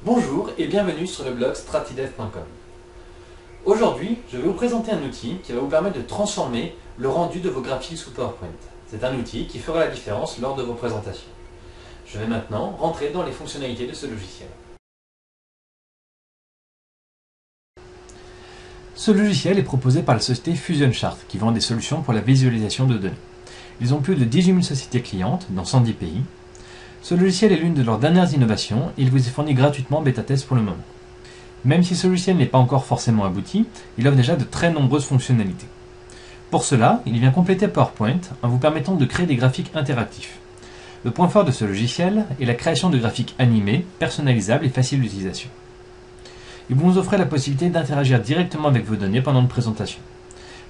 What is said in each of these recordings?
Bonjour et bienvenue sur le blog stratidev.com. Aujourd'hui, je vais vous présenter un outil qui va vous permettre de transformer le rendu de vos graphiques sous PowerPoint. C'est un outil qui fera la différence lors de vos présentations. Je vais maintenant rentrer dans les fonctionnalités de ce logiciel. Ce logiciel est proposé par la société Fusion Chart qui vend des solutions pour la visualisation de données. Ils ont plus de 18 000 sociétés clientes dans 110 pays. Ce logiciel est l'une de leurs dernières innovations et il vous est fourni gratuitement en bêta-test pour le moment. Même si ce logiciel n'est pas encore forcément abouti, il offre déjà de très nombreuses fonctionnalités. Pour cela, il vient compléter PowerPoint en vous permettant de créer des graphiques interactifs. Le point fort de ce logiciel est la création de graphiques animés, personnalisables et faciles d'utilisation. Il vous offre la possibilité d'interagir directement avec vos données pendant une présentation.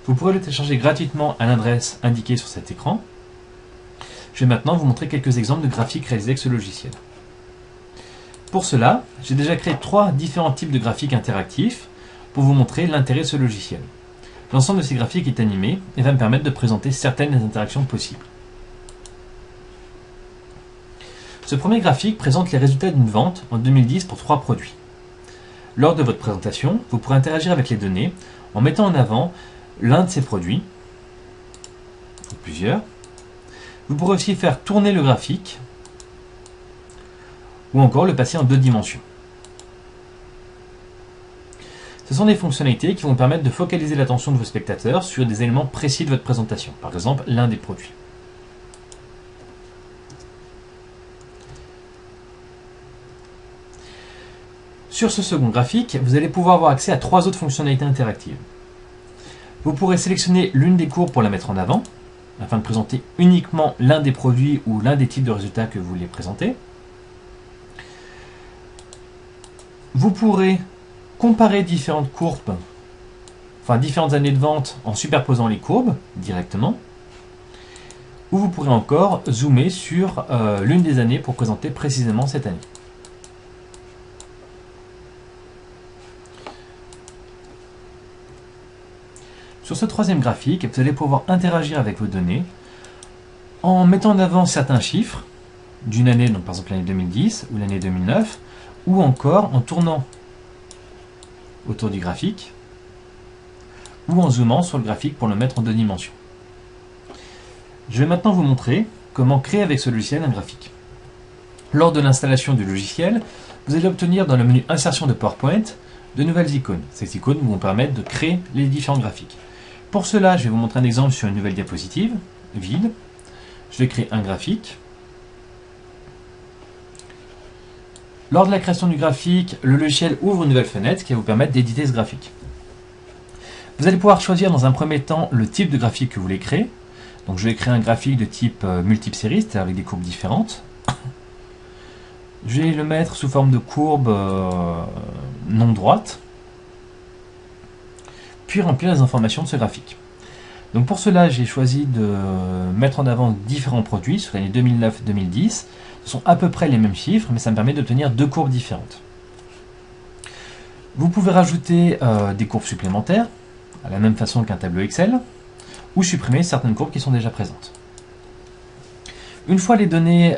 Vous pourrez le télécharger gratuitement à l'adresse indiquée sur cet écran. Je vais maintenant vous montrer quelques exemples de graphiques réalisés avec ce logiciel. Pour cela, j'ai déjà créé 3 différents types de graphiques interactifs pour vous montrer l'intérêt de ce logiciel. L'ensemble de ces graphiques est animé et va me permettre de présenter certaines des interactions possibles. Ce premier graphique présente les résultats d'une vente en 2010 pour 3 produits. Lors de votre présentation, vous pourrez interagir avec les données en mettant en avant l'un de ces produits, ou plusieurs. Vous pourrez aussi faire tourner le graphique ou encore le passer en 2 dimensions. Ce sont des fonctionnalités qui vont permettre de focaliser l'attention de vos spectateurs sur des éléments précis de votre présentation, par exemple l'un des produits. Sur ce second graphique, vous allez pouvoir avoir accès à 3 autres fonctionnalités interactives. Vous pourrez sélectionner l'une des courbes pour la mettre en avant, afin de présenter uniquement l'un des produits ou l'un des types de résultats que vous voulez présenter. Vous pourrez comparer différentes courbes, différentes années de vente en superposant les courbes directement. Ou vous pourrez encore zoomer sur l'une des années pour présenter précisément cette année. Sur ce troisième graphique, vous allez pouvoir interagir avec vos données en mettant en avant certains chiffres d'une année, donc par exemple l'année 2010 ou l'année 2009, ou encore en tournant autour du graphique ou en zoomant sur le graphique pour le mettre en 2 dimensions. Je vais maintenant vous montrer comment créer avec ce logiciel un graphique. Lors de l'installation du logiciel, vous allez obtenir dans le menu Insertion de PowerPoint de nouvelles icônes. Ces icônes vont vous permettre de créer les différents graphiques. Pour cela, je vais vous montrer un exemple sur une nouvelle diapositive, vide. Je vais créer un graphique. Lors de la création du graphique, le logiciel ouvre une nouvelle fenêtre qui va vous permettre d'éditer ce graphique. Vous allez pouvoir choisir dans un premier temps le type de graphique que vous voulez créer. Donc je vais créer un graphique de type multiple série, c'est-à-dire avec des courbes différentes. Je vais le mettre sous forme de courbe non droite. Puis remplir les informations de ce graphique. Donc pour cela, j'ai choisi de mettre en avant différents produits sur l'année 2009-2010. Ce sont à peu près les mêmes chiffres, mais ça me permet d'obtenir 2 courbes différentes. Vous pouvez rajouter des courbes supplémentaires, à la même façon qu'un tableau Excel, ou supprimer certaines courbes qui sont déjà présentes. Une fois les données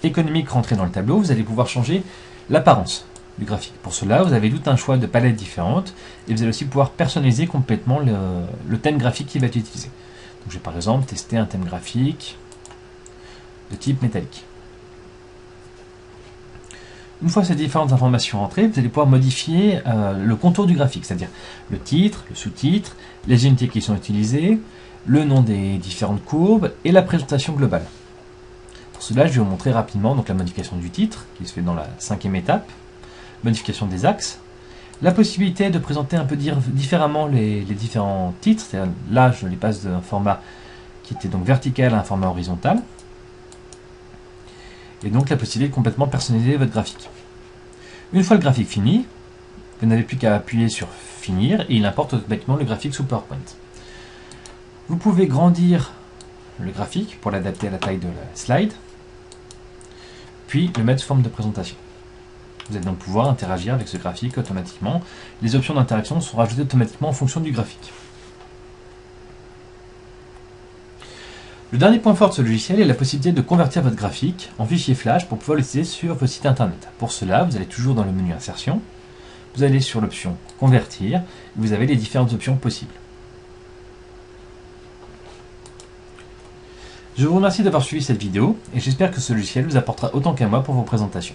économiques rentrées dans le tableau, vous allez pouvoir changer l'apparence du graphique. Pour cela, vous avez tout un choix de palettes différentes et vous allez aussi pouvoir personnaliser complètement le thème graphique qui va être utilisé. Donc, je vais par exemple tester un thème graphique de type métallique. Une fois ces différentes informations rentrées, vous allez pouvoir modifier le contour du graphique, c'est-à-dire le titre, le sous-titre, les unités qui sont utilisées, le nom des différentes courbes et la présentation globale. Pour cela, je vais vous montrer rapidement donc, la modification du titre qui se fait dans la 5e étape. Modification des axes, la possibilité de présenter un peu différemment les différents titres, c'est-à-dire là je les passe d'un format qui était donc vertical à un format horizontal, et donc la possibilité de complètement personnaliser votre graphique. Une fois le graphique fini, vous n'avez plus qu'à appuyer sur finir et il importe automatiquement le graphique sous PowerPoint. Vous pouvez grandir le graphique pour l'adapter à la taille de la slide, puis le mettre sous forme de présentation. Vous allez donc pouvoir interagir avec ce graphique automatiquement. Les options d'interaction sont rajoutées automatiquement en fonction du graphique. Le dernier point fort de ce logiciel est la possibilité de convertir votre graphique en fichier Flash pour pouvoir l'utiliser sur vos sites internet. Pour cela, vous allez toujours dans le menu Insertion, vous allez sur l'option Convertir, et vous avez les différentes options possibles. Je vous remercie d'avoir suivi cette vidéo et j'espère que ce logiciel vous apportera autant qu'à moi pour vos présentations.